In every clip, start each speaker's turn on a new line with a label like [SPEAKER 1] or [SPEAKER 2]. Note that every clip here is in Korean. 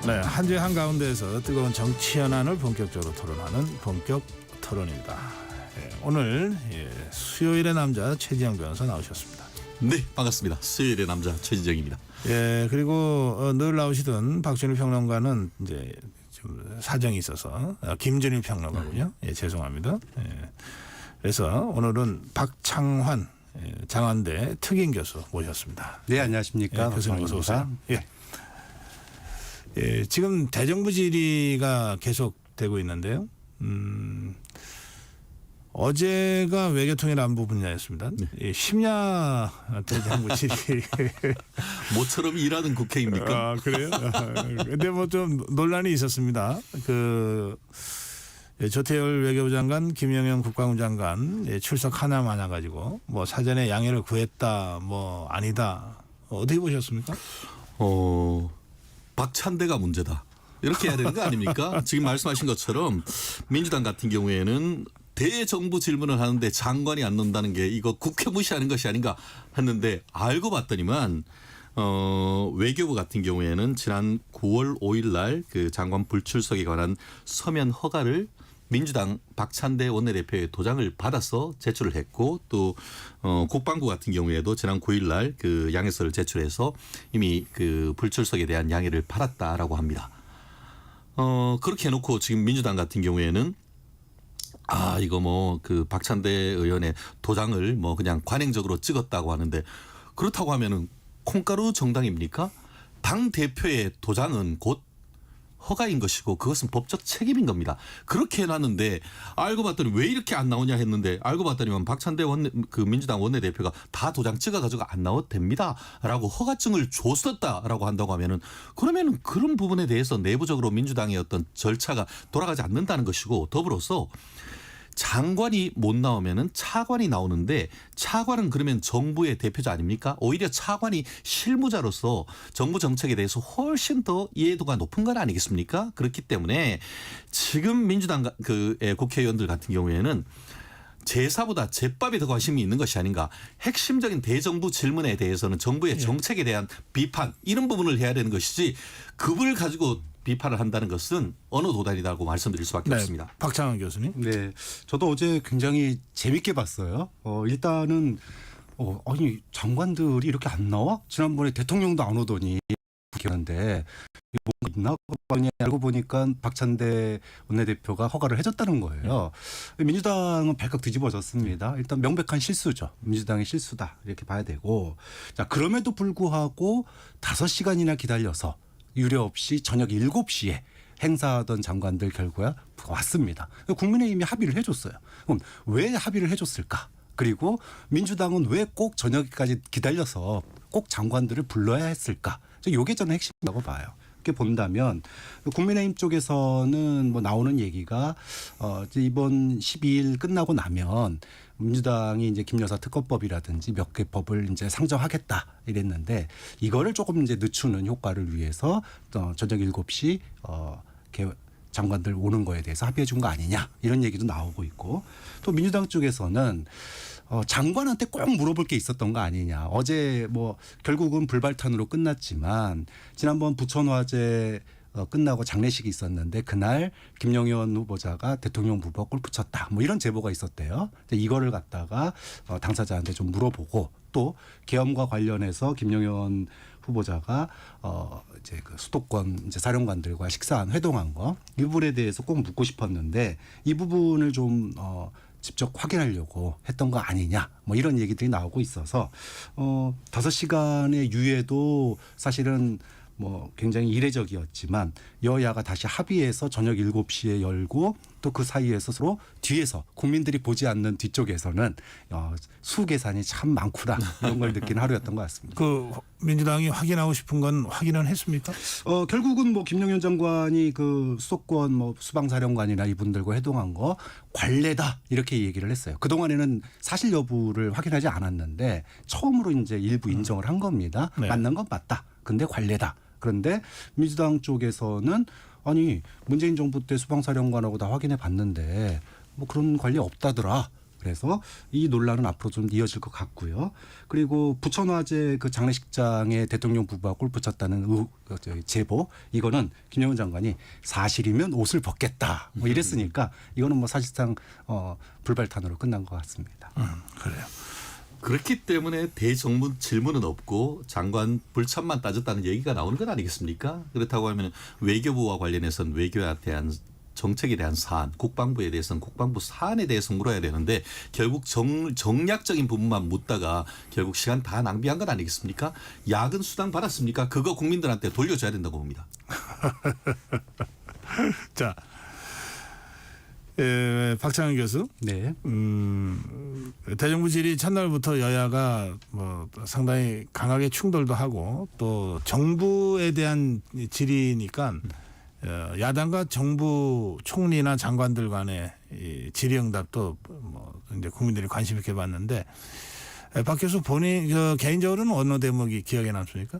[SPEAKER 1] 네, 한 주의 한가운데에서 뜨거운 정치 현안을 본격적으로 토론하는 본격 토론입니다. 오늘 수요일의 남자 최지영 변호사 나오셨습니다.
[SPEAKER 2] 네, 반갑습니다. 수요일의 남자 최지정입니다.
[SPEAKER 1] 그리고 늘 나오시던 박준일 평론가는 이제 좀 사정이 있어서 김준일 평론가군요. 죄송합니다. 그래서 오늘은 박창환 장안대 특임 교수 모셨습니다.
[SPEAKER 3] 네, 안녕하십니까.
[SPEAKER 1] 교수님 어서 오세요. 지금 대정부 질의가 계속되고 있는데요. 어제가 외교통일안보 분야였습니다. 네. 심야 대정부 질의.
[SPEAKER 2] 모처럼 일하는 국회입니까?
[SPEAKER 1] 그래요? 근데 뭐 좀 논란이 있었습니다. 조태열 외교부 장관, 김영현 국방부 장관 출석 하나만 해가지고 뭐 사전에 양해를 구했다, 뭐 아니다. 어떻게 보셨습니까?
[SPEAKER 2] 박찬대가 문제다. 이렇게 해야 되는 거 아닙니까? 지금 말씀하신 것처럼 민주당 같은 경우에는 대정부 질문을 하는데 장관이 안 논다는 게 이거 국회 무시하는 것이 아닌가 했는데 알고 봤더니만 외교부 같은 경우에는 지난 9월 5일 날 그 장관 불출석에 관한 서면 허가를 민주당 박찬대 원내대표의 도장을 받아서 제출을 했고 또 국방부 같은 경우에도 지난 9일 날 그 양해서를 제출해서 이미 그 불출석에 대한 양해를 받았다라고 합니다. 그렇게 해놓고 지금 민주당 같은 경우에는 이거 뭐 그 박찬대 의원의 도장을 뭐 그냥 관행적으로 찍었다고 하는데 그렇다고 하면은 콩가루 정당입니까? 당 대표의 도장은 곧 허가인 것이고 그것은 법적 책임인 겁니다. 그렇게 해놨는데 알고 봤더니 왜 이렇게 안 나오냐 했는데 알고 봤더니만 박찬대 민주당 원내대표가 다 도장 찍어가지고 안 나와도 됩니다라고 허가증을 줬었다라고 한다고 하면은 그러면은 그런 부분에 대해서 내부적으로 민주당의 어떤 절차가 돌아가지 않는다는 것이고 더불어서 장관이 못 나오면은 차관이 나오는데 차관은 그러면 정부의 대표자 아닙니까? 오히려 차관이 실무자로서 정부 정책에 대해서 훨씬 더 이해도가 높은 건 아니겠습니까? 그렇기 때문에 지금 민주당 국회의원들 같은 경우에는 제사보다 제밥에 더 관심이 있는 것이 아닌가. 핵심적인 대정부 질문에 대해서는 정부의 정책에 대한 비판 이런 부분을 해야 되는 것이지 급을 가지고 비판을 한다는 것은 어느 도단이다고 말씀드릴 수밖에 없습니다.
[SPEAKER 1] 박창환 교수님.
[SPEAKER 3] 네, 저도 어제 굉장히 재밌게 봤어요. 일단은 아니 장관들이 이렇게 안 나와? 지난번에 대통령도 안 오더니 그런데 뭔가 있나? 알고 보니까 박찬대 원내대표가 허가를 해줬다는 거예요. 민주당은 발칵 뒤집어졌습니다. 일단 명백한 실수죠. 민주당의 실수다 이렇게 봐야 되고 자 그럼에도 불구하고 5시간이나 기다려서 유례 없이 저녁 7시에 행사하던 장관들 결과가 왔습니다. 국민의힘이 합의를 해줬어요. 그럼 왜 합의를 해줬을까? 그리고 민주당은 왜 꼭 저녁까지 기다려서 꼭 장관들을 불러야 했을까? 이게 저는 핵심이라고 봐요. 이렇게 본다면 국민의힘 쪽에서는 뭐 나오는 얘기가 이번 12일 끝나고 나면 민주당이 이제 김여사 특검법이라든지 몇 개 법을 이제 상정하겠다 이랬는데 이거를 조금 이제 늦추는 효과를 위해서 저녁 7시 장관들 오는 거에 대해서 합의해 준 거 아니냐 이런 얘기도 나오고 있고 또 민주당 쪽에서는 장관한테 꼭 물어볼 게 있었던 거 아니냐. 어제 뭐 결국은 불발탄으로 끝났지만 지난번 부천화재 끝나고 장례식이 있었는데 그날 김영현 후보자가 대통령 부부와 골프 쳤다. 뭐 이런 제보가 있었대요. 이거를 갖다가 당사자한테 좀 물어보고 또 계엄과 관련해서 김영현 후보자가 이제 그 수도권 이제 사령관들과 식사한 회동한 거 이 부분에 대해서 꼭 묻고 싶었는데 이 부분을 좀 직접 확인하려고 했던 거 아니냐 뭐 이런 얘기들이 나오고 있어서 5시간의 유예도 사실은 뭐 굉장히 이례적이었지만 여야가 다시 합의해서 저녁 7시에 열고 또 그 사이에서 서로 뒤에서 국민들이 보지 않는 뒤쪽에서는 수 계산이 참 많구나 이런 걸 느낀 하루였던 것 같습니다.
[SPEAKER 1] 그 민주당이 확인하고 싶은 건 확인은 했습니까?
[SPEAKER 3] 결국은 뭐 김영현 장관이 그 수도권 뭐 수방사령관이나 이분들과 회동한 거 관례다 이렇게 얘기를 했어요. 그 동안에는 사실 여부를 확인하지 않았는데 처음으로 이제 일부 인정을 한 겁니다.
[SPEAKER 1] 네.
[SPEAKER 3] 맞는 건 맞다. 근데 관례다. 그런데 민주당 쪽에서는 아니 문재인 정부 때 수방사령관하고 다 확인해 봤는데 뭐 그런 관리 없다더라. 그래서 이 논란은 앞으로 좀 이어질 것 같고요. 그리고 부천화재 그 장례식장에 대통령 부부가 골프 쳤다는 제보, 이거는 김영은 장관이 사실이면 옷을 벗겠다 뭐 이랬으니까 이거는 뭐 사실상 불발탄으로 끝난 것 같습니다.
[SPEAKER 1] 그래요.
[SPEAKER 2] 그렇기 때문에 대정부 질문은 없고 장관 불참만 따졌다는 얘기가 나오는 건 아니겠습니까? 그렇다고 하면 외교부와 관련해서는 외교에 대한 정책에 대한 사안, 국방부에 대해서는 국방부 사안에 대해서 물어야 되는데 결국 정략적인 부분만 묻다가 결국 시간 다 낭비한 건 아니겠습니까? 야근 수당 받았습니까? 그거 국민들한테 돌려줘야 된다고 봅니다.
[SPEAKER 1] 자, 박창현 교수.
[SPEAKER 3] 네.
[SPEAKER 1] 대정부 질의 첫날부터 여야가 뭐 상당히 강하게 충돌도 하고 또 정부에 대한 질의니까 야당과 정부 총리나 장관들 간의 이 질의응답도 뭐 이제 국민들이 관심 있게 봤는데 박 교수 본인 개인적으로는 어느 대목이 기억에 남습니까?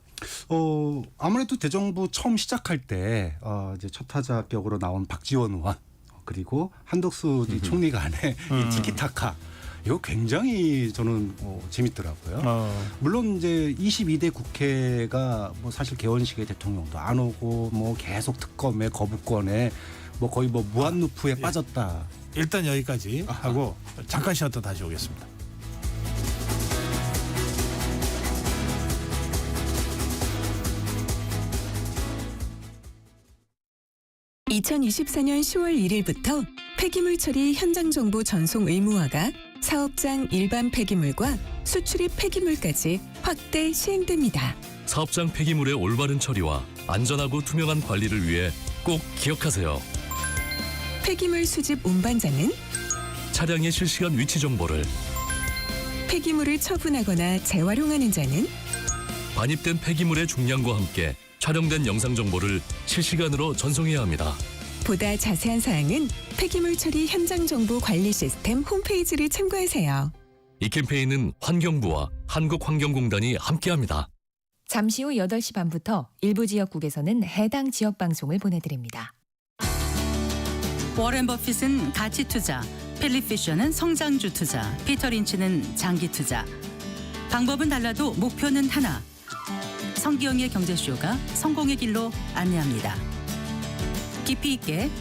[SPEAKER 3] 아무래도 대정부 처음 시작할 때 이제 첫 타자격으로 나온 박지원 의원 그리고 한덕수 총리 간의 이 티키타카 이거 굉장히 저는 재밌더라고요. 물론 이제 22대 국회가 뭐 사실 개원식에 대통령도 안 오고 뭐 계속 특검에 거부권에 뭐 거의 뭐 무한 루프에 빠졌다.
[SPEAKER 1] 일단 여기까지 하고 잠깐 쉬었다 다시 오겠습니다.
[SPEAKER 4] (2024년 10월 1일부터) 폐기물 처리 현장 정보 전송 의무화가 사업장 일반 폐기물과 수출입 폐기물까지 확대 시행됩니다.
[SPEAKER 5] 사업장 폐기물의 올바른 처리와 안전하고 투명한 관리를 위해 꼭 기억하세요.
[SPEAKER 4] 폐기물 수집 운반자는
[SPEAKER 5] 차량의 실시간 위치 정보를,
[SPEAKER 4] 폐기물을 처분하거나 재활용하는 자는
[SPEAKER 5] 반입된 폐기물의 중량과 함께 촬영된 영상 정보를 실시간으로 전송해야 합니다.
[SPEAKER 4] 보다 자세한 사항은 폐기물 처리 현장 정보 관리 시스템 홈페이지를 참고하세요.
[SPEAKER 5] 이 캠페인은 환경부와 한국환경공단이 함께합니다.
[SPEAKER 6] 잠시 후 8시 반부터 일부 지역국에서는 해당 지역 방송을 보내드립니다.
[SPEAKER 7] 워렌 버핏은 가치 투자, 필립 피셔는 성장주 투자, 피터 린치는 장기 투자. 방법은 달라도 목표는 하나. 성기영의 경제쇼가 성공의 길로 안내합니다. 깊이 있게,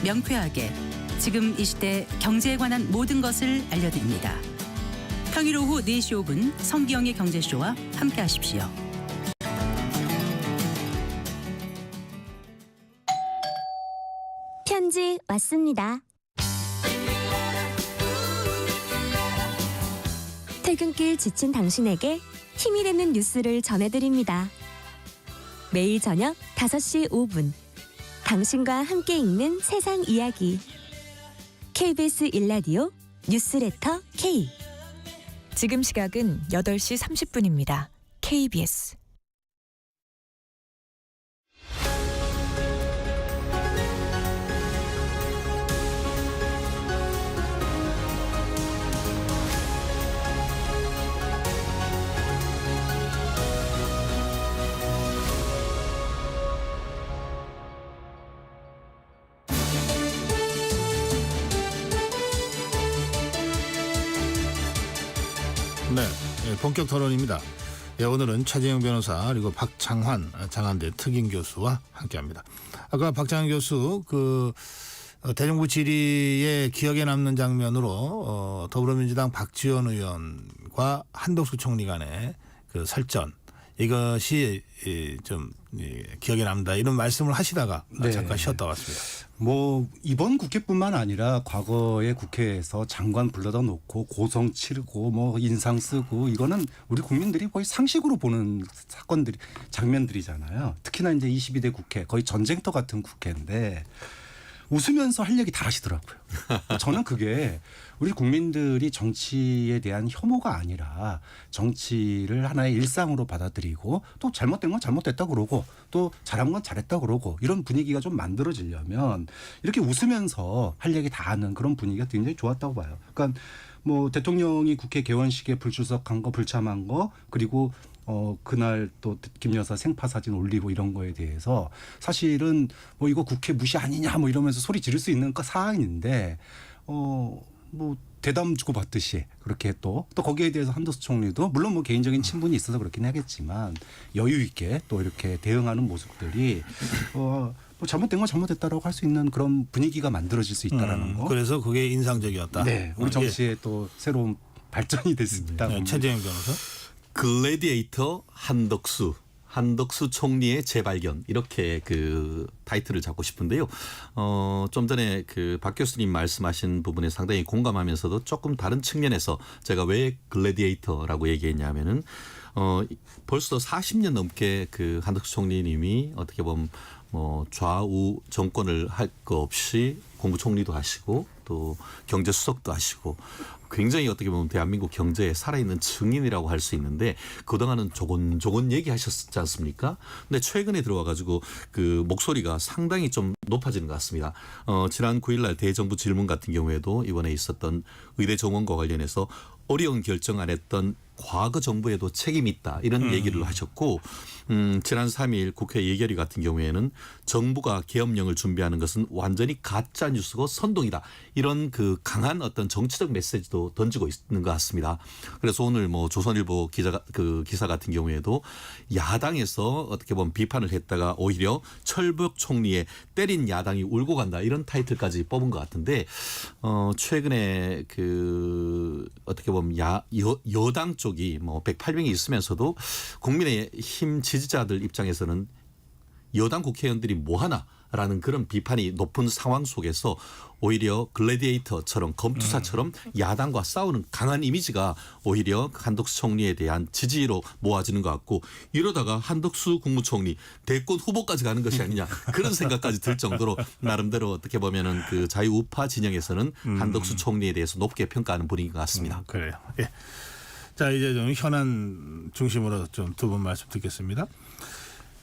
[SPEAKER 7] 명쾌하게, 지금 이 시대 경제에 관한 모든 것을 알려드립니다. 평일 오후 4시 5분 성기영의 경제쇼와 함께하십시오.
[SPEAKER 8] 편지 왔습니다. 퇴근길 지친 당신에게 힘이 되는 뉴스를 전해드립니다. 매일 저녁 5시 5분 당신과 함께 읽는 세상 이야기 KBS 1라디오 뉴스레터 K.
[SPEAKER 4] 지금 시각은 8시 30분입니다. KBS
[SPEAKER 1] 네, 본격 토론입니다. 오늘은 최재형 변호사 그리고 박창환 장한대 특임 교수와 함께합니다. 아까 박창환 교수 대정부 질의의 기억에 남는 장면으로 더불어민주당 박지원 의원과 한덕수 총리 간의 그 설전 이것이 좀 기억에 남다 이런 말씀을 하시다가 잠깐 쉬었다 왔습니다.
[SPEAKER 3] 뭐 이번 국회뿐만 아니라 과거의 국회에서 장관 불러다 놓고 고성 치르고 뭐 인상 쓰고 이거는 우리 국민들이 거의 상식으로 보는 사건들이 장면들이잖아요. 특히나 이제 22대 국회 거의 전쟁터 같은 국회인데 웃으면서 할 얘기 다 하시더라고요. 저는 그게 우리 국민들이 정치에 대한 혐오가 아니라 정치를 하나의 일상으로 받아들이고 또 잘못된 건 잘못됐다 그러고 또 잘한 건 잘했다 그러고 이런 분위기가 좀 만들어지려면 이렇게 웃으면서 할 얘기 다 하는 그런 분위기가 굉장히 좋았다고 봐요. 그러니까 뭐 대통령이 국회 개원식에 불출석한 거 불참한 거 그리고 그날 또 김 여사 생파 사진 올리고 이런 거에 대해서 사실은 뭐 이거 국회 무시 아니냐 뭐 이러면서 소리 지를 수 있는 사안인데 뭐 대담 주고 받듯이 그렇게 또 거기에 대해서 한덕수 총리도 물론 뭐 개인적인 친분이 있어서 그렇긴 하겠지만 여유 있게 또 이렇게 대응하는 모습들이 뭐 잘못된 건 잘못됐다라고 할 수 있는 그런 분위기가 만들어질 수 있다라는 거.
[SPEAKER 1] 그래서 그게 인상적이었다.
[SPEAKER 3] 네, 우리 정치의 또 새로운 발전이 됐습니다.
[SPEAKER 1] 네, 최재형 변호사.
[SPEAKER 2] 글래디에이터 한덕수 총리의 재발견 이렇게 그 타이틀을 잡고 싶은데요. 좀 전에 그 박 교수님 말씀하신 부분에 상당히 공감하면서도 조금 다른 측면에서 제가 왜 글래디에이터라고 얘기했냐면은 벌써 40년 넘게 그 한덕수 총리님이 어떻게 보면 뭐 좌우 정권을 할 거 없이 국무총리도 하시고 또 경제수석도 하시고 굉장히 어떻게 보면 대한민국 경제에 살아있는 증인이라고 할 수 있는데 그동안은 조곤조곤 얘기하셨지 않습니까? 근데 최근에 들어와가지고 그 목소리가 상당히 좀 높아지는 것 같습니다. 지난 9일날 대정부 질문 같은 경우에도 이번에 있었던 의대 정원과 관련해서 어려운 결정 안 했던 과거 정부에도 책임이 있다 이런 얘기를 하셨고 지난 3일 국회 예결위 같은 경우에는 정부가 계엄령을 준비하는 것은 완전히 가짜 뉴스고 선동이다 이런 그 강한 어떤 정치적 메시지도 던지고 있는 것 같습니다. 그래서 오늘 뭐 조선일보 기사 같은 경우에도 야당에서 어떻게 보면 비판을 했다가 오히려 철벽 총리의 때린 야당이 울고 간다 이런 타이틀까지 뽑은 것 같은데 최근에 그 어떻게 보면 여당 쪽이 뭐 108명이 있으면서도 국민의힘 지지자들 입장에서는 여당 국회의원들이 뭐하나라는 그런 비판이 높은 상황 속에서 오히려 글래디에이터처럼 검투사처럼 야당과 싸우는 강한 이미지가 오히려 한덕수 총리에 대한 지지로 모아지는 것 같고 이러다가 한덕수 국무총리 대권 후보까지 가는 것이 아니냐 그런 생각까지 들 정도로 나름대로 어떻게 보면은 그 자유우파 진영에서는 한덕수 총리에 대해서 높게 평가하는 분위기인 것 같습니다.
[SPEAKER 1] 그래요. 예. 자 이제 좀 현안 중심으로 좀 두 분 말씀 듣겠습니다.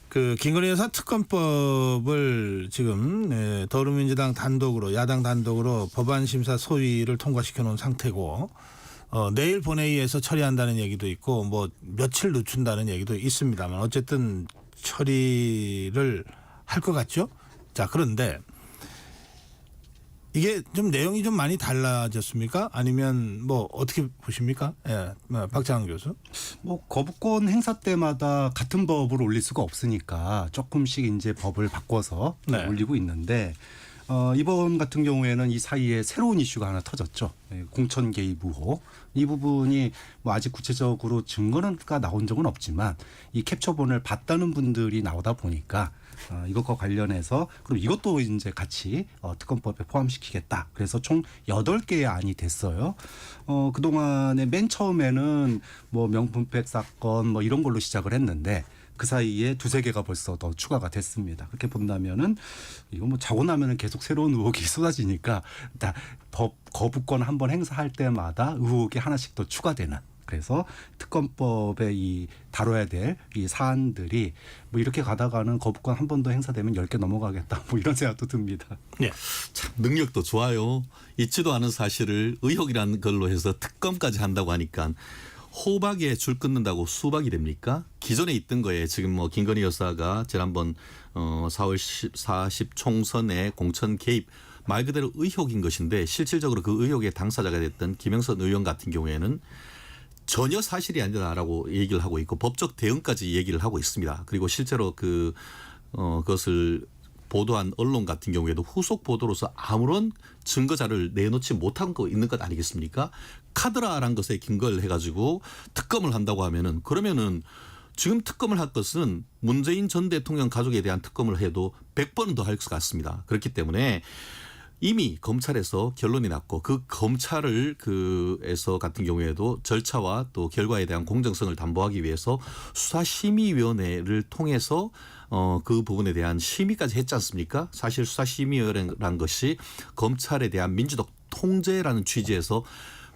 [SPEAKER 1] 그 김건희 여사 특검법을 지금 더불어민주당 단독으로 야당 단독으로 법안 심사 소위를 통과시켜 놓은 상태고 내일 본회의에서 처리한다는 얘기도 있고 뭐 며칠 늦춘다는 얘기도 있습니다만 어쨌든 처리를 할 것 같죠. 자 그런데 이게 좀 내용이 좀 많이 달라졌습니까? 아니면 뭐 어떻게 보십니까? 예, 박장한 교수.
[SPEAKER 3] 뭐 거부권 행사 때마다 같은 법을 올릴 수가 없으니까 조금씩 이제 법을 바꿔서
[SPEAKER 1] 네.
[SPEAKER 3] 올리고 있는데 이번 같은 경우에는 이 사이에 새로운 이슈가 하나 터졌죠. 공천 개입 의혹. 이 부분이 뭐 아직 구체적으로 증거가 나온 적은 없지만 이 캡처본을 봤다는 분들이 나오다 보니까 이것과 관련해서 그럼 이것도 이제 같이 특검법에 포함시키겠다. 그래서 총 8개의 안이 됐어요. 그동안에 맨 처음에는 뭐 명품백 사건 뭐 이런 걸로 시작을 했는데 그 사이에 2-3개가 벌써 더 추가가 됐습니다. 그렇게 본다면은 이거 뭐 자고 나면은 계속 새로운 의혹이 쏟아지니까 법 거부권 한번 행사할 때마다 의혹이 하나씩 더 추가되는. 그래서 특검법에 이 다뤄야 될 이 사안들이 뭐 이렇게 가다가는 거부권 한 번 더 행사되면 10개 넘어가겠다. 뭐 이런 생각도 듭니다.
[SPEAKER 1] 네.
[SPEAKER 2] 참 능력도 좋아요. 있지도 않은 사실을 의혹이라는 걸로 해서 특검까지 한다고 하니까 호박에 줄 끊는다고 수박이 됩니까? 기존에 있던 거에 지금 뭐 김건희 여사가 지난번 4월 40 총선에 공천 개입 말 그대로 의혹인 것인데 실질적으로 그 의혹의 당사자가 됐던 김영선 의원 같은 경우에는 전혀 사실이 아니다라고 얘기를 하고 있고 법적 대응까지 얘기를 하고 있습니다. 그리고 실제로 그것을 보도한 언론 같은 경우에도 후속 보도로서 아무런 증거 자료를 내놓지 못한 거 있는 것 아니겠습니까? 카드라라는 것에 근거를 해가지고 특검을 한다고 하면은 그러면은 지금 특검을 할 것은 문재인 전 대통령 가족에 대한 특검을 해도 100번은 더 할 것 같습니다. 그렇기 때문에 이미 검찰에서 결론이 났고 그 검찰을 그에서 같은 경우에도 절차와 또 결과에 대한 공정성을 담보하기 위해서 수사심의위원회를 통해서 그 부분에 대한 심의까지 했지 않습니까? 사실 수사심의위원회라는 것이 검찰에 대한 민주적 통제라는 취지에서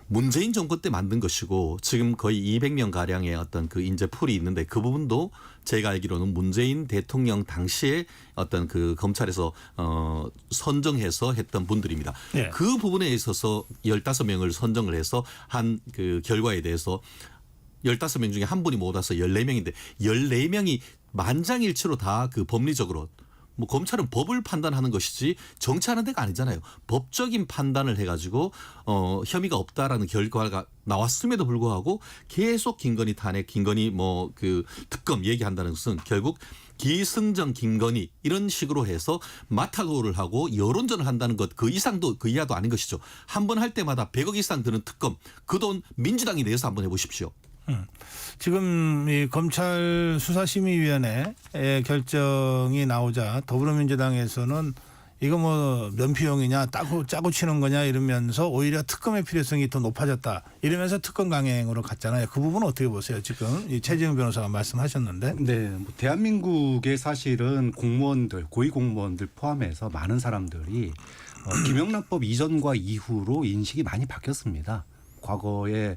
[SPEAKER 2] 문재인 정권 때 만든 것이고 지금 거의 200명 가량의 어떤 그 인재 풀이 있는데 그 부분도 제가 알기로는 문재인 대통령 당시에 어떤 그 검찰에서 선정해서 했던 분들입니다.
[SPEAKER 1] 네.
[SPEAKER 2] 그 부분에 있어서 15명을 선정을 해서 한 그 결과에 대해서 15명 중에 한 분이 못 와서 14명인데 14명이 만장일치로 다 그 법리적으로 뭐 검찰은 법을 판단하는 것이지 정치하는 데가 아니잖아요. 법적인 판단을 해가지고 혐의가 없다라는 결과가 나왔음에도 불구하고 계속 김건희 탄핵, 김건희 뭐 그 특검 얘기한다는 것은 결국 기승전 김건희 이런 식으로 해서 마타도를 하고 여론전을 한다는 것 그 이상도 그 이하도 아닌 것이죠. 한 번 할 때마다 100억 이상 드는 특검 그 돈 민주당이 내서 한번 해보십시오.
[SPEAKER 1] 지금 이 검찰 수사심의위원회의 결정이 나오자 더불어민주당에서는 이거 뭐 면피용이냐 짜고 치는 거냐 이러면서 오히려 특검의 필요성이 더 높아졌다 이러면서 특검 강행으로 갔잖아요. 그 부분은 어떻게 보세요? 지금 이 최재형 변호사가 말씀하셨는데.
[SPEAKER 3] 네, 뭐 대한민국의 사실은 공무원들, 고위공무원들 포함해서 많은 사람들이 김영란법 이전과 이후로 인식이 많이 바뀌었습니다. 과거에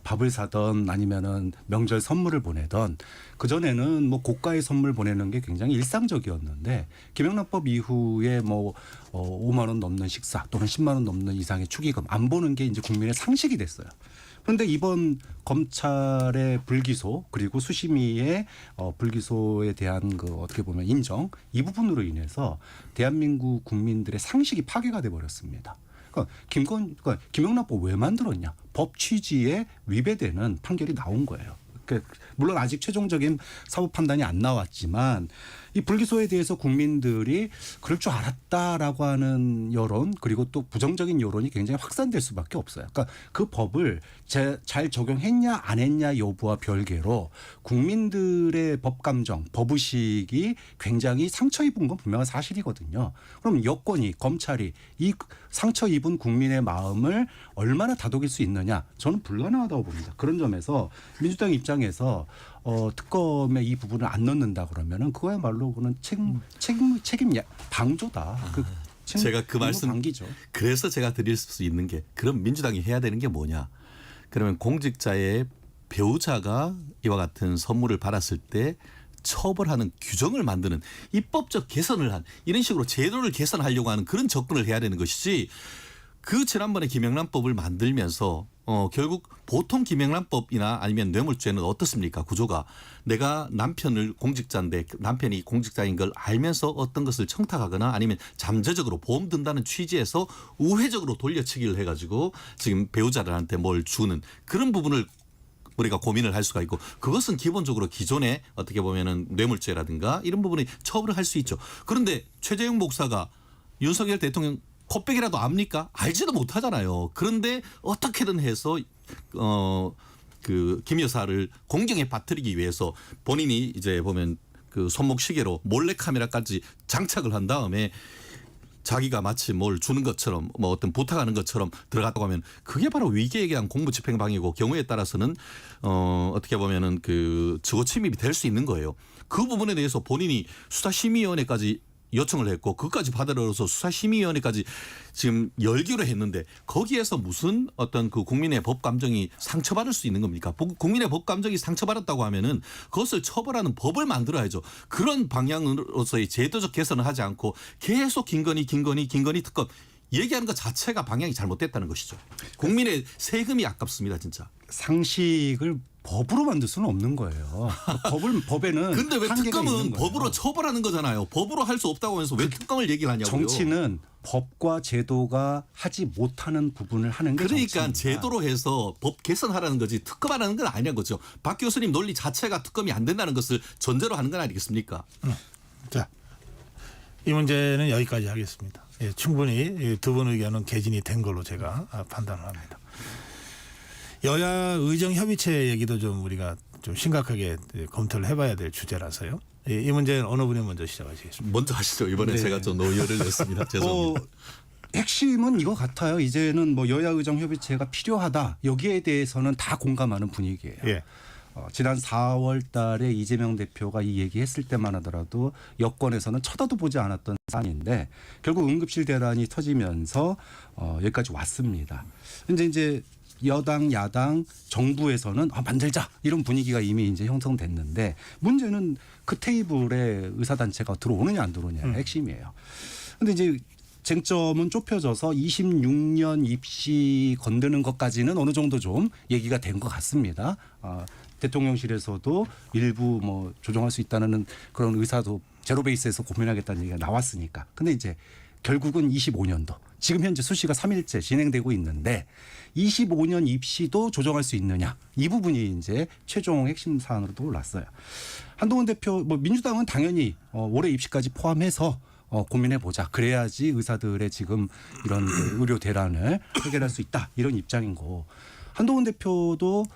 [SPEAKER 3] 밥을 사던 아니면은 명절 선물을 보내던 그전에는 뭐 고가의 선물 보내는 게 굉장히 일상적이었는데 김영란법 이후에 뭐 5만 원 넘는 식사 또는 10만 원 넘는 이상의 축의금 안 보는 게 이제 국민의 상식이 됐어요. 그런데 이번 검찰의 불기소 그리고 수심위의 불기소에 대한 그 어떻게 보면 인정 이 부분으로 인해서 대한민국 국민들의 상식이 파괴가 돼 버렸습니다. 그러니까 김영란법 왜 만들었냐? 법 취지에 위배되는 판결이 나온 거예요. 물론 아직 최종적인 사법 판단이 안 나왔지만 이 불기소에 대해서 국민들이 그럴 줄 알았다라고 하는 여론 그리고 또 부정적인 여론이 굉장히 확산될 수밖에 없어요. 그러니까 그 법을 잘 적용했냐 안 했냐 여부와 별개로 국민들의 법 감정, 법의식이 굉장히 상처 입은 건 분명한 사실이거든요. 그럼 여권이 검찰이 이 상처 입은 국민의 마음을 얼마나 다독일 수 있느냐? 저는 불가능하다고 봅니다. 그런 점에서 민주당 입장에서 특검에 이 부분을 안 넣는다 그러면은 그거야말로 그는 책임 방조다.
[SPEAKER 2] 제가 그 말씀
[SPEAKER 3] 방기죠.
[SPEAKER 2] 그래서 제가 드릴 수 있는 게 그럼 민주당이 해야 되는 게 뭐냐? 그러면 공직자의 배우자가 이와 같은 선물을 받았을 때 처벌하는 규정을 만드는 입법적 개선을 한 이런 식으로 제도를 개선하려고 하는 그런 접근을 해야 되는 것이지 그 지난번에 김영란법을 만들면서 결국 보통 김영란법이나 아니면 뇌물죄는 어떻습니까? 구조가 내가 남편을 공직자인데 남편이 공직자인 걸 알면서 어떤 것을 청탁하거나 아니면 잠재적으로 보험 든다는 취지에서 우회적으로 돌려치기를 해가지고 지금 배우자들한테 뭘 주는 그런 부분을 우리가 고민을 할 수가 있고 그것은 기본적으로 기존에 어떻게 보면은 뇌물죄라든가 이런 부분이 처벌을 할 수 있죠. 그런데 최재형 목사가 윤석열 대통령 코백이라도 압니까? 알지도 못하잖아요. 그런데 어떻게든 해서 그 김 여사를 공경에 빠뜨리기 위해서 본인이 이제 보면 그 손목 시계로 몰래 카메라까지 장착을 한 다음에 자기가 마치 뭘 주는 것처럼 뭐 어떤 부탁하는 것처럼 들어갔다고 하면 그게 바로 위계에 대한 공무집행방해고 경우에 따라서는 어떻게 보면은 그 증오 침입이 될 수 있는 거예요. 그 부분에 대해서 본인이 수사심의위원회까지 요청을 했고 그것까지 받아들여서 수사심의위원회까지 지금 열기로 했는데 거기에서 무슨 어떤 그 국민의 법 감정이 상처받을 수 있는 겁니까? 국민의 법 감정이 상처받았다고 하면은 그것을 처벌하는 법을 만들어야죠. 그런 방향으로서의 제도적 개선을 하지 않고 계속 김건희 특검 얘기하는 것 자체가 방향이 잘못됐다는 것이죠. 국민의 세금이 아깝습니다, 진짜.
[SPEAKER 3] 상식을 법으로 만들 수는 없는 거예요. 법에는
[SPEAKER 2] 근데 왜
[SPEAKER 3] 한계가 있는
[SPEAKER 2] 특검은
[SPEAKER 3] 거예요.
[SPEAKER 2] 법으로 처벌하는 거잖아요. 법으로 할 수 없다고 하면서 왜 특검을 얘기를 하냐고요.
[SPEAKER 3] 정치는 법과 제도가 하지 못하는 부분을 하는 게
[SPEAKER 2] 그러니까
[SPEAKER 3] 정치입니다.
[SPEAKER 2] 제도로 해서 법 개선하라는 거지 특검하라는 건 아니란 거죠. 박 교수님 논리 자체가 특검이 안 된다는 것을 전제로 하는 건 아니겠습니까?
[SPEAKER 1] 자, 이 문제는 여기까지 하겠습니다. 예, 충분히 두 분 의견은 개진이 된 걸로 제가 판단을 합니다. 여야 의정 협의체 얘기도 좀 우리가 좀 심각하게 검토를 해봐야 될 주제라서요. 이 문제는 어느 분이 먼저 시작하시겠습니까?
[SPEAKER 2] 먼저 하시죠. 이번에
[SPEAKER 3] 네.
[SPEAKER 2] 제가 좀 노열을 냈습니다. 죄송합니다.
[SPEAKER 3] 핵심은 이거 같아요. 이제는 뭐 여야 의정 협의체가 필요하다. 여기에 대해서는 다 공감하는 분위기예요.
[SPEAKER 1] 예.
[SPEAKER 3] 지난 4월 달에 이재명 대표가 이 얘기했을 때만 하더라도 여권에서는 쳐다도 보지 않았던 사안인데 결국 응급실 대란이 터지면서 여기까지 왔습니다. 근데 이제 여당, 야당, 정부에서는 만들자 이런 분위기가 이미 이제 형성됐는데 문제는 그 테이블에 의사단체가 들어오느냐 안 들어오느냐가 핵심이에요. 근데 이제 쟁점은 좁혀져서 26년 입시 건드는 것까지는 어느 정도 좀 얘기가 된 것 같습니다. 대통령실에서도 일부 뭐 조정할 수 있다는 그런 의사도 제로 베이스에서 고민하겠다는 얘기가 나왔으니까. 근데 이제 결국은 25년도 지금 현재 수시가 3일째 진행되고 있는데 25년 입시도 조정할 수 있느냐 이 부분이 이제 최종 핵심 사안으로 올랐어요. 한동훈 대표 뭐 민주당은 당연히 올해 입시까지 포함해서 고민해 보자. 그래야지 의사들의 지금 이런 그 의료 대란을 해결할 수 있다 이런 입장이고 한동훈 대표도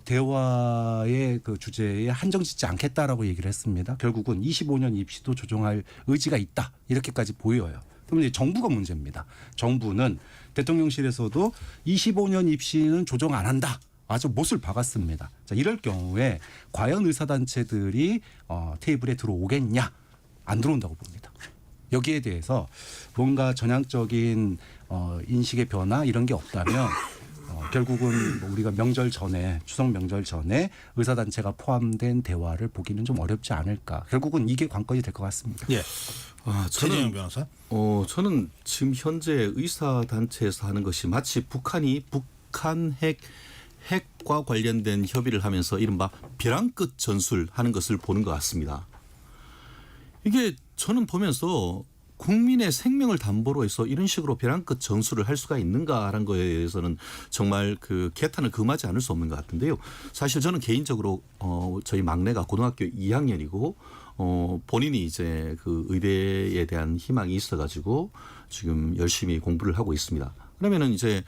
[SPEAKER 3] 대화의 그 주제에 한정 짓지 않겠다라고 얘기를 했습니다. 결국은 25년 입시도 조정할 의지가 있다 이렇게까지 보여요. 그럼 이제 정부가 문제입니다. 정부는 대통령실에서도 25년 입시는 조정 안 한다. 아주 못을 박았습니다. 자, 이럴 경우에 과연 의사단체들이 테이블에 들어오겠냐? 안 들어온다고 봅니다. 여기에 대해서 뭔가 전향적인 인식의 변화 이런 게 없다면 결국은 뭐 우리가 명절 전에 추석 명절 전에 의사단체가 포함된 대화를 보기는 좀 어렵지 않을까. 결국은 이게 관건이 될 것 같습니다.
[SPEAKER 1] 예. 최재형 변호사.
[SPEAKER 2] 저는 지금 현재 의사단체에서 하는 것이 마치 북한이 북한 핵과 관련된 협의를 하면서 이른바 벼랑 끝 전술하는 것을 보는 것 같습니다. 이게 저는 보면서 국민의 생명을 담보로 해서 이런 식으로 벼랑 끝 전술을 할 수가 있는가라는 거에 대해서는 정말 그 개탄을 금하지 않을 수 없는 것 같은데요. 사실 저는 개인적으로 저희 막내가 고등학교 2학년이고 본인이 이제 그 의대에 대한 희망이 있어가지고 지금 열심히 공부를 하고 있습니다. 그러면은 이제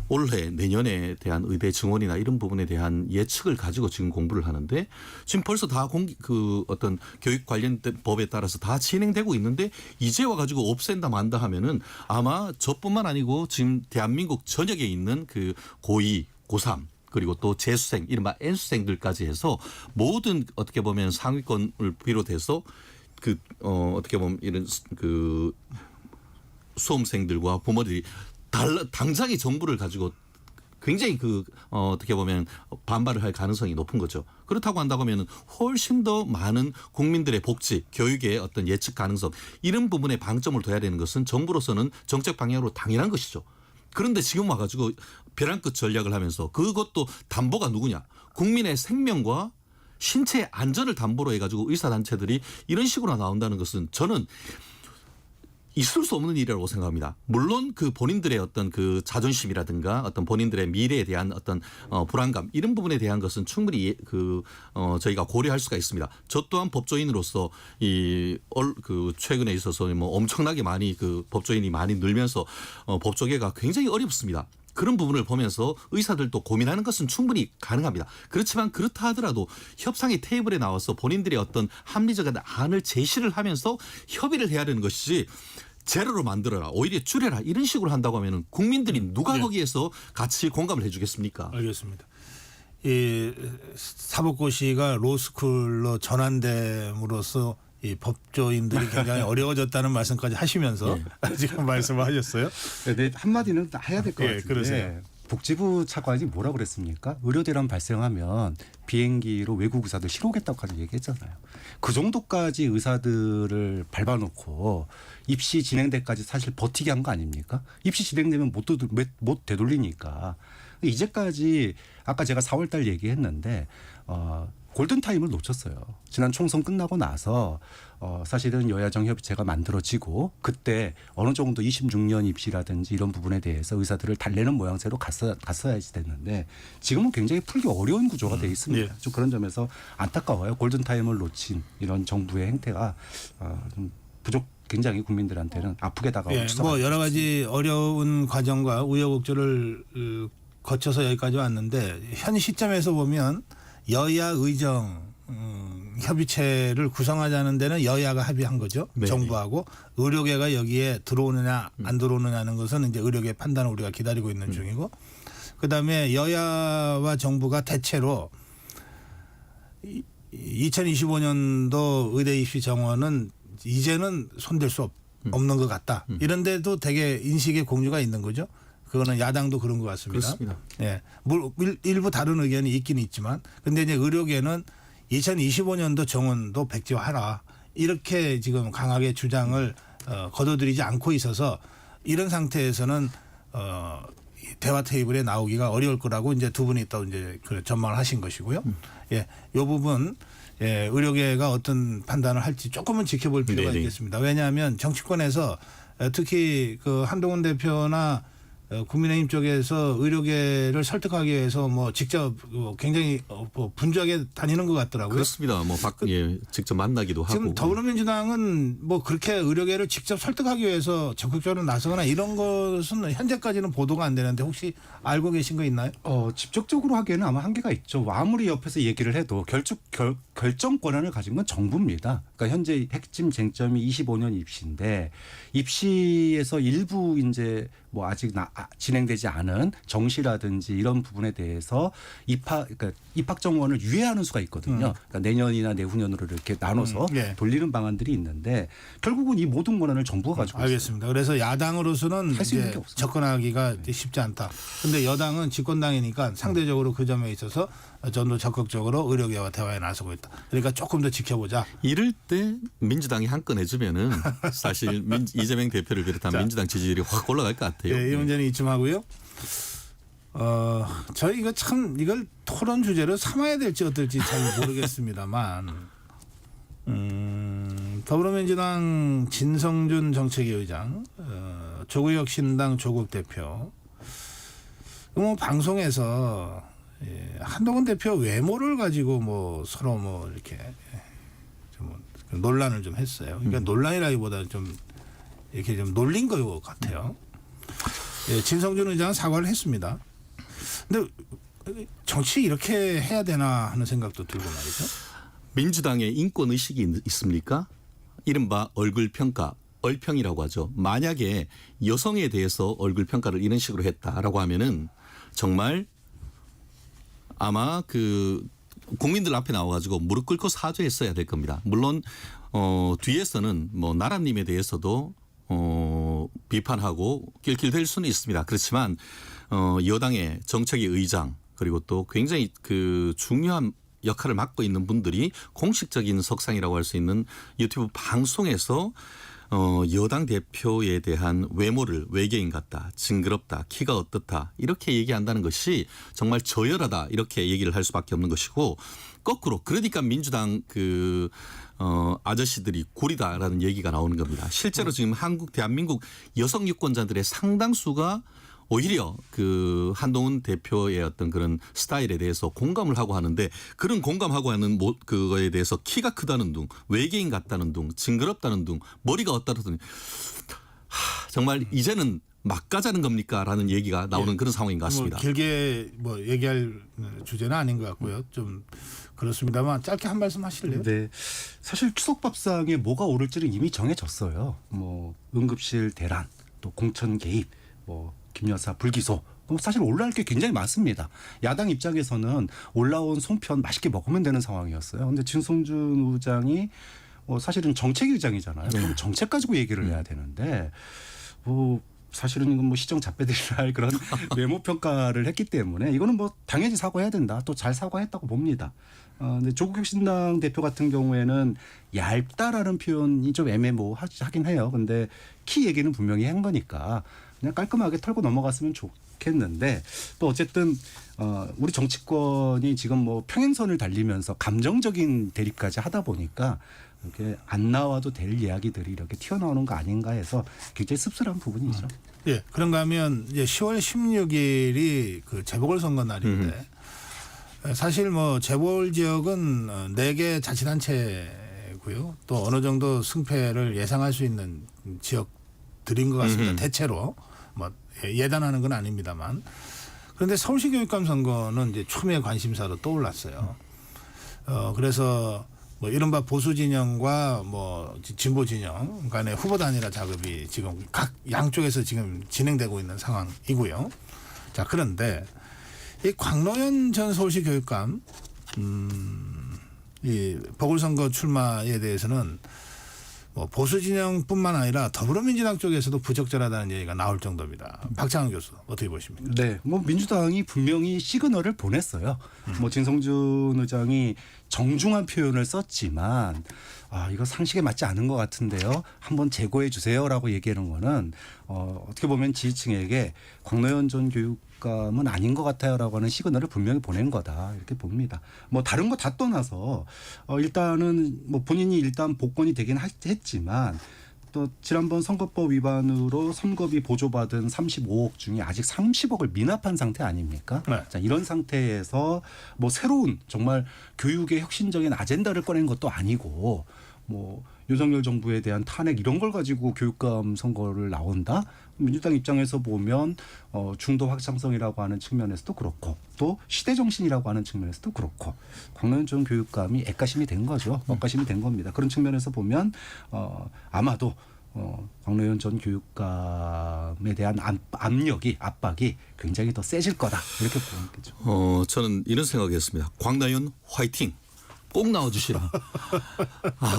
[SPEAKER 2] 올해 내년에 대한 의대 증원이나 이런 부분에 대한 예측을 가지고 지금 공부를 하는데 지금 벌써 다 그 어떤 교육 관련된 법에 따라서 다 진행되고 있는데 이제 와가지고 없앤다 만다 하면은 아마 저뿐만 아니고 지금 대한민국 전역에 있는 그 고2, 고3 그리고 또 재수생 이른바 N수생들까지 해서 모든 어떻게 보면 상위권을 비롯해서 그 어떻게 보면 이런 그 수험생들과 부모들이 당장의 정부를 가지고 굉장히 그 어떻게 보면 반발을 할 가능성이 높은 거죠. 그렇다고 한다고 하면 훨씬 더 많은 국민들의 복지, 교육의 어떤 예측 가능성 이런 부분에 방점을 둬야 되는 것은 정부로서는 정책 방향으로 당연한 것이죠. 그런데 지금 와가지고 벼랑 끝 전략을 하면서 그것도 담보가 누구냐? 국민의 생명과 신체의 안전을 담보로 해가지고 의사단체들이 이런 식으로 나온다는 것은 저는 있을 수 없는 일이라고 생각합니다. 물론 그 본인들의 어떤 그 자존심이라든가 어떤 본인들의 미래에 대한 어떤 불안감 이런 부분에 대한 것은 충분히 저희가 고려할 수가 있습니다. 저 또한 법조인으로서 그 최근에 있어서 뭐 엄청나게 많이 그 법조인이 많이 늘면서 법조계가 굉장히 어렵습니다. 그런 부분을 보면서 의사들도 고민하는 것은 충분히 가능합니다. 그렇지만 그렇다 하더라도 협상의 테이블에 나와서 본인들의 어떤 합리적인 안을 제시를 하면서 협의를 해야 되는 것이지 제로로 만들어라 오히려 줄여라 이런 식으로 한다고 하면 국민들이 누가 거기에서 같이 공감을 해 주겠습니까?
[SPEAKER 1] 알겠습니다. 이 사법고시가 로스쿨로 전환됨으로써 이 법조인들이 굉장히 어려워졌다는 말씀까지 하시면서 지금 말씀을 하셨어요.
[SPEAKER 3] 네, 한마디는 해야 될 것 같은데
[SPEAKER 1] 그러세요.
[SPEAKER 3] 복지부 차관이 뭐라 그랬습니까? 의료대란 발생하면 비행기로 외국 의사들 실어오겠다고까지 얘기했잖아요. 그 정도까지 의사들을 밟아놓고 입시 진행대까지 사실 버티게 한 거 아닙니까? 입시 진행되면 못 되돌리니까. 이제까지 아까 제가 4월 달 얘기했는데 골든타임을 놓쳤어요. 지난 총선 끝나고 나서 사실은 여야정 협의체가 만들어지고 그때 어느 정도 26년 입시라든지 이런 부분에 대해서 의사들을 달래는 모양새로 갔어야지 됐는데 지금은 굉장히 풀기 어려운 구조가 돼 있습니다. 좀 그런 점에서 안타까워요. 골든타임을 놓친 이런 정부의 행태가 좀 굉장히 국민들한테는 아프게 다가오고
[SPEAKER 1] 뭐 여러 가지 어려운 과정과 우여곡절을 거쳐서 여기까지 왔는데 현 시점에서 보면 여야 의정 협의체를 구성하자는 데는 여야가 합의한 거죠.
[SPEAKER 2] 네.
[SPEAKER 1] 정부하고 의료계가 여기에 들어오느냐 안 들어오느냐는 것은 이제 의료계 판단을 우리가 기다리고 있는 중이고 그다음에 여야와 정부가 대체로 2025년도 의대 입시 정원은 이제는 손댈 수 없는 것 같다. 이런데도 되게 인식의 공유가 있는 거죠. 그거는 야당도 그런 것 같습니다.
[SPEAKER 2] 그렇습니다.
[SPEAKER 1] 예, 일부 다른 의견이 있긴 있지만, 근데 이제 의료계는 2025년도 정원도 백지화하라 이렇게 지금 강하게 주장을 거둬들이지 않고 있어서 이런 상태에서는 대화 테이블에 나오기가 어려울 거라고 이제 두 분이 또 이제 그 전망을 하신 것이고요. 예, 이 부분 예, 의료계가 어떤 판단을 할지 조금은 지켜볼 필요가
[SPEAKER 2] 네네.
[SPEAKER 1] 있겠습니다. 왜냐하면 정치권에서 특히 그 한동훈 대표나 국민의힘 쪽에서 의료계를 설득하기 위해서 뭐 직접 굉장히 뭐 분주하게 다니는 것 같더라고요.
[SPEAKER 2] 그렇습니다. 뭐 예, 직접 만나기도 하고.
[SPEAKER 1] 지금 더불어민주당은 뭐 그렇게 의료계를 직접 설득하기 위해서 적극적으로 나서거나 이런 것은 현재까지는 보도가 안 되는데 혹시 알고 계신 거 있나요?
[SPEAKER 3] 직접적으로 하기에는 아마 한계가 있죠. 아무리 옆에서 얘기를 해도 결정 권한을 가진 건 정부입니다. 그러니까 현재 핵심 쟁점이 25년 입시인데 입시에서 일부 이제 뭐 아직 진행되지 않은 정시라든지 이런 부분에 대해서 그러니까 입학 정원을 유예하는 수가 있거든요. 그러니까 내년이나 내후년으로 이렇게 나눠서
[SPEAKER 1] 예.
[SPEAKER 3] 돌리는 방안들이 있는데 결국은 이 모든 권한을 정부가 가지고 있어요.
[SPEAKER 1] 알겠습니다. 그래서 야당으로서는
[SPEAKER 3] 할수 있는 게
[SPEAKER 1] 이제
[SPEAKER 3] 없어요.
[SPEAKER 1] 접근하기가 쉽지 않다. 그런데 여당은 집권당이니까 상대적으로 그 점에 있어서 좀 더 적극적으로 의료계와 대화에 나서고 있다. 그러니까 조금 더 지켜보자.
[SPEAKER 2] 이럴 때 민주당이 한 건 해주면은 사실 이재명 대표를 비롯한
[SPEAKER 1] 자.
[SPEAKER 2] 민주당 지지율이 확 올라갈 것 같아요.
[SPEAKER 1] 예, 이 문제는 이쯤 하고요. 저희 이걸 토론 주제로 삼아야 될지 어떨지 잘 모르겠습니다만, 더불어민주당 진성준 정책위 의장, 조국혁 신당 조국 대표, 뭐 방송에서 한동훈 대표 외모를 가지고 뭐 서로 뭐 이렇게 좀 논란을 좀 했어요. 그러니까 논란이라기보다는 좀 이렇게 좀 놀린 것 같아요. 예, 진성준 의장은 사과를 했습니다. 근데 정치 이렇게 해야 되나 하는 생각도 들고 말이죠.
[SPEAKER 2] 민주당에 인권 의식이 있습니까? 이른바 얼굴 평가, 얼평이라고 하죠. 만약에 여성에 대해서 얼굴 평가를 이런 식으로 했다라고 하면은 정말 아마 그 국민들 앞에 나와가지고 무릎 꿇고 사죄했어야 될 겁니다. 물론 뒤에서는 뭐 나라님에 대해서도 비판하고 낄낄댈 수는 있습니다. 그렇지만 여당의 정책위 의장 그리고 또 굉장히 그 중요한 역할을 맡고 있는 분들이 공식적인 석상이라고 할 수 있는 유튜브 방송에서 여당 대표에 대한 외모를 외계인 같다, 징그럽다, 키가 어떻다 이렇게 얘기한다는 것이 정말 저열하다 이렇게 얘기를 할 수밖에 없는 것이고 거꾸로 그러니까 민주당 아저씨들이 구리다라는 얘기가 나오는 겁니다. 실제로 지금 대한민국 여성 유권자들의 상당수가 오히려 그 한동훈 대표의 어떤 그런 스타일에 대해서 공감을 하고 하는데 그런 공감하고 하는 그거에 대해서 키가 크다는 둥, 외계인 같다는 둥, 징그럽다는 둥, 머리가 어떻다는 둥. 정말 이제는 막 가자는 겁니까라는 얘기가 나오는 그런 상황인 것 같습니다.
[SPEAKER 1] 뭐 길게 뭐 얘기할 주제는 아닌 것 같고요. 좀 그렇습니다만 짧게 한 말씀 하실래요?
[SPEAKER 3] 네, 사실 추석밥상에 뭐가 오를지는 이미 정해졌어요. 뭐 응급실 대란, 또 공천 개입, 뭐 김여사 불기소. 사실 올라올 게 굉장히 많습니다. 야당 입장에서는 올라온 송편 맛있게 먹으면 되는 상황이었어요. 그런데 진성준 의장이 사실은 정책 의장이잖아요. 그럼 정책 가지고 얘기를 해야 되는데 사실은 이건 뭐 시정 잡배들이라 할 그런 외모 평가를 했기 때문에 이거는 뭐 당연히 사과해야 된다. 또 잘 사과했다고 봅니다. 근데 조국혁 신당 대표 같은 경우에는 얇다라는 표현이 좀 애매모호하긴 해요. 근데 키 얘기는 분명히 한 거니까 그냥 깔끔하게 털고 넘어갔으면 좋겠는데 또 어쨌든 우리 정치권이 지금 뭐 평행선을 달리면서 감정적인 대립까지 하다 보니까 이렇게 안 나와도 될 이야기들이 이렇게 튀어나오는 거 아닌가 해서 굉장히 씁쓸한 부분이죠.
[SPEAKER 1] 예, 그런가 하면 이제 10월 16일이 그 재보궐선거 날인데 사실 뭐 재보궐 지역은 4개 자치단체고요. 또 어느 정도 승패를 예상할 수 있는 지역들인 것 같습니다. 대체로 뭐 예단하는 건 아닙니다만. 그런데 서울시 교육감 선거는 이제 초미의 관심사로 떠올랐어요. 그래서 뭐 이른바 보수 진영과 뭐 진보 진영 간의 후보 단일화 작업이 지금 각 양쪽에서 지금 진행되고 있는 상황이고요. 자, 그런데 이 광노현 전 서울시 교육감 이 보궐선거 출마에 대해서는 뭐 보수 진영뿐만 아니라 더불어민주당 쪽에서도 부적절하다는 얘기가 나올 정도입니다. 박창환 교수 어떻게 보십니까?
[SPEAKER 3] 네, 뭐 민주당이 분명히 시그널을 보냈어요. 뭐 진성준 의장이 정중한 표현을 썼지만 이거 상식에 맞지 않은 것 같은데요. 한번 재고해 주세요라고 얘기하는 거는 어떻게 보면 지지층에게 광노현 전 교육감은 아닌 것 같아요라고 하는 시그널을 분명히 보낸 거다 이렇게 봅니다. 뭐 다른 거 다 떠나서 일단은 뭐 본인이 일단 복권이 되긴 했지만 또 지난번 선거법 위반으로 선거비 보조받은 35억 중에 아직 30억을 미납한 상태 아닙니까?
[SPEAKER 1] 네.
[SPEAKER 3] 자, 이런 상태에서 뭐 새로운 정말 교육의 혁신적인 아젠다를 꺼낸 것도 아니고 뭐 윤석열 정부에 대한 탄핵 이런 걸 가지고 교육감 선거를 나온다? 민주당 입장에서 보면 중도 확장성이라고 하는 측면에서도 그렇고 또 시대 정신이라고 하는 측면에서도 그렇고 광노현 전 교육감이 애가심이 된 거죠. 억가심이 된 겁니다. 그런 측면에서 보면 아마도 광노현 전 교육감에 대한 압박이 굉장히 더 세질 거다 이렇게 보는 거죠.
[SPEAKER 2] 저는 이런 생각이었습니다. 광노현 화이팅. 꼭 나와주시라.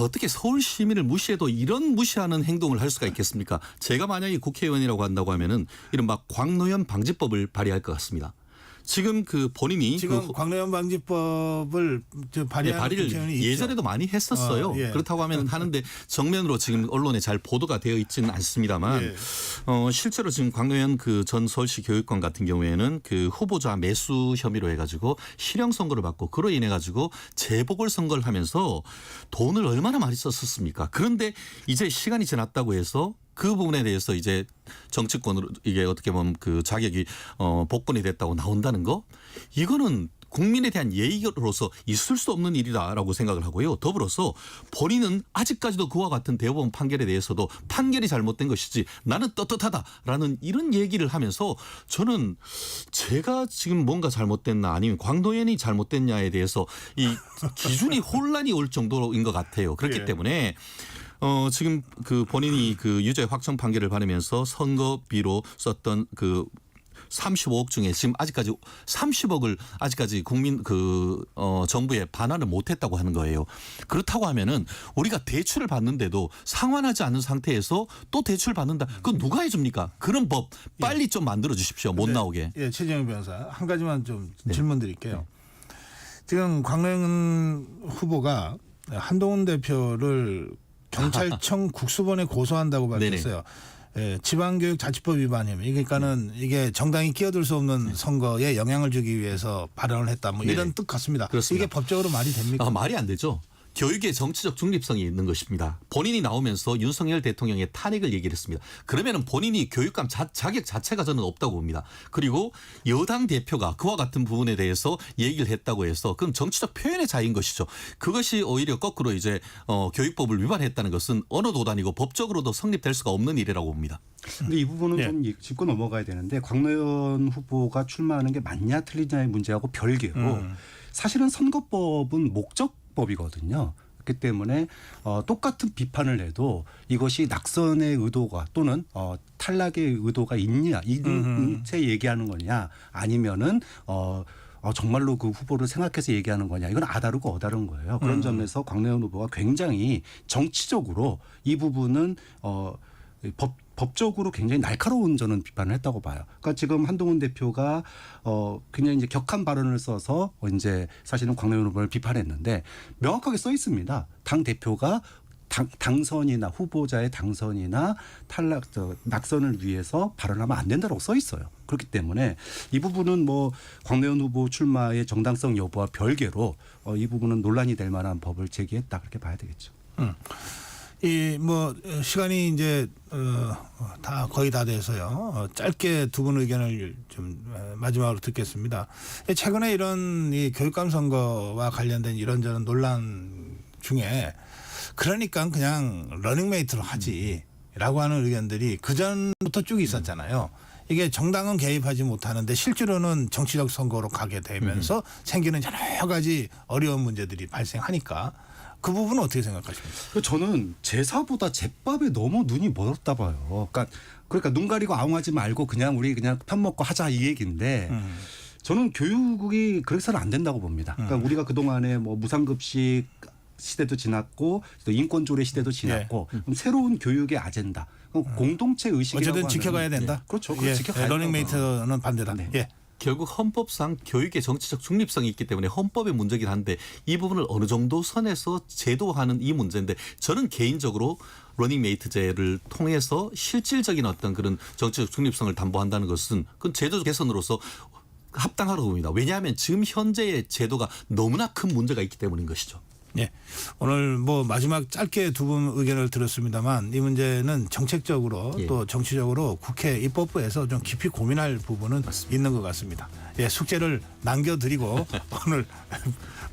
[SPEAKER 2] 어떻게 서울 시민을 무시해도 이런 무시하는 행동을 할 수가 있겠습니까? 제가 만약에 국회의원이라고 한다고 하면은 이런 막 광노현 방지법을 발의할 것 같습니다. 지금 그 본인이
[SPEAKER 1] 지금 광노현 방지법을 발의하는
[SPEAKER 2] 발의를
[SPEAKER 1] 국회의원이 있죠.
[SPEAKER 2] 예전에도 많이 했었어요.
[SPEAKER 1] 예.
[SPEAKER 2] 그렇다고 하면 하는데 정면으로 지금 언론에 잘 보도가 되어 있지는 않습니다만
[SPEAKER 1] 예.
[SPEAKER 2] 실제로 지금 광노현 그 전 서울시 교육감 같은 경우에는 그 후보자 매수 혐의로 해가지고 실형 선고를 받고 그로 인해 가지고 재보궐 선거를 하면서 돈을 얼마나 많이 썼었습니까? 그런데 이제 시간이 지났다고 해서 그 부분에 대해서 이제 정치권으로 이게 어떻게 보면 그 자격이 복권이 됐다고 나온다는 거 이거는 국민에 대한 예의로서 있을 수 없는 일이다라고 생각을 하고요. 더불어서 본인은 아직까지도 그와 같은 대법원 판결에 대해서도 판결이 잘못된 것이지 나는 떳떳하다라는 이런 얘기를 하면서 저는 제가 지금 뭔가 잘못됐나 아니면 광노현이 잘못됐냐에 대해서 이 기준이 혼란이 올 정도인 것 같아요. 그렇기
[SPEAKER 1] 예.
[SPEAKER 2] 때문에 지금 그 본인이 그 유죄 확정 판결을 받으면서 선거비로 썼던 그 35억 중에 지금 아직까지 30억을 아직까지 국민 정부에 반환을 못했다고 하는 거예요. 그렇다고 하면은 우리가 대출을 받는데도 상환하지 않은 상태에서 또 대출 받는다. 그건 누가 해줍니까? 그런 법 빨리 좀 만들어 주십시오. 못 나오게.
[SPEAKER 1] 예, 최재형 변호사 한 가지만 좀
[SPEAKER 2] 네.
[SPEAKER 1] 질문 드릴게요. 지금 광노현 후보가 한동훈 대표를 경찰청 국수본에 고소한다고 밝혔어요. 예, 지방교육자치법 위반 혐의. 그러니까는 이게 정당이 끼어들 수 없는 선거에 영향을 주기 위해서 발언을 했다. 뭐 이런
[SPEAKER 2] 네.
[SPEAKER 1] 뜻 같습니다.
[SPEAKER 2] 그렇습니다.
[SPEAKER 1] 이게 법적으로 말이 됩니까?
[SPEAKER 2] 말이 안 되죠. 교육의 정치적 중립성이 있는 것입니다. 본인이 나오면서 윤석열 대통령의 탄핵을 얘기를 했습니다. 그러면은 본인이 교육감 자격 자체가 저는 없다고 봅니다. 그리고 여당 대표가 그와 같은 부분에 대해서 얘기를 했다고 해서 그건 정치적 표현의 자유인 것이죠. 그것이 오히려 거꾸로 이제 교육법을 위반했다는 것은 어느 도단이고 법적으로도 성립될 수가 없는 일이라고 봅니다.
[SPEAKER 3] 근데 이 부분은
[SPEAKER 1] 예.
[SPEAKER 3] 좀 짚고 넘어가야 되는데 광노현 후보가 출마하는 게 맞냐 틀리냐의 문제하고 별개로 사실은 선거법은 목적법이거든요. 그렇기 때문에 똑같은 비판을 해도 이것이 낙선의 의도가 또는 탈락의 의도가 있냐 인체 얘기하는 거냐 아니면은 정말로 그 후보를 생각해서 얘기하는 거냐 이건 아다르고 어다른 거예요. 그런 점에서 광노현 후보가 굉장히 정치적으로 이 부분은 법적으로 굉장히 날카로운 저는 비판을 했다고 봐요. 그러니까 지금 한동훈 대표가 그냥 이제 격한 발언을 써서 이제 사실은 광노현 후보를 비판했는데 명확하게 써 있습니다. 당 대표가 당선이나 후보자의 당선이나 낙선을 위해서 발언하면 안 된다고 써 있어요. 그렇기 때문에 이 부분은 뭐 광노현 후보 출마의 정당성 여부와 별개로 이 부분은 논란이 될 만한 법을 제기했다 그렇게 봐야 되겠죠.
[SPEAKER 1] 이 뭐 시간이 이제 다 거의 다 돼서요. 짧게 두 분 의견을 좀 마지막으로 듣겠습니다. 최근에 이런 이 교육감 선거와 관련된 이런저런 논란 중에 그러니까 그냥 러닝메이트로 하지라고 하는 의견들이 그 전부터 쭉 있었잖아요. 이게 정당은 개입하지 못하는데 실제로는 정치적 선거로 가게 되면서 생기는 여러 가지 어려운 문제들이 발생하니까 그 부분은 어떻게 생각하십니까?
[SPEAKER 3] 저는 제사보다 제밥에 너무 눈이 멀었다 봐요. 그러니까 눈 가리고 아웅하지 말고 우리 그냥 편 먹고 하자 이 얘기인데 저는 교육이 그래서는 안 된다고 봅니다. 그러니까 우리가 그동안에 뭐 무상급식 시대도 지났고 또 인권조례 시대도 지났고 그럼 새로운 교육의 아젠다. 그럼 공동체 의식이라고
[SPEAKER 1] 어쨌든
[SPEAKER 3] 하면
[SPEAKER 1] 지켜가야 된다.
[SPEAKER 3] 그렇죠.
[SPEAKER 1] 예.
[SPEAKER 3] 지켜가야
[SPEAKER 1] 러닝메이트는 반대다.
[SPEAKER 3] 네.
[SPEAKER 1] 예.
[SPEAKER 2] 결국 헌법상 교육의 정치적 중립성이 있기 때문에 헌법의 문제긴 한데 이 부분을 어느 정도 선에서 제도화하는 이 문제인데 저는 개인적으로 러닝메이트제를 통해서 실질적인 어떤 그런 정치적 중립성을 담보한다는 것은 그건 제도 개선으로서 합당하다고 봅니다. 왜냐하면 지금 현재의 제도가 너무나 큰 문제가 있기 때문인 것이죠.
[SPEAKER 1] 예. 오늘 뭐 마지막 짧게 두 분 의견을 들었습니다만 이 문제는 정책적으로
[SPEAKER 2] 예.
[SPEAKER 1] 또 정치적으로 국회 입법부에서 좀 깊이 고민할 부분은 있는 것 같습니다. 예, 숙제를 남겨드리고 오늘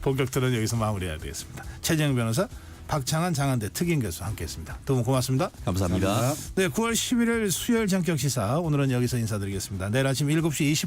[SPEAKER 1] 본격 토론 여기서 마무리해야 되겠습니다. 최재형 변호사, 박창한 장한대 특임 교수 함께했습니다. 두 분 고맙습니다.
[SPEAKER 2] 감사합니다.
[SPEAKER 1] 네, 9월 11일 수요일 전격 시사 오늘은 여기서 인사드리겠습니다. 내일 아침 7시 20분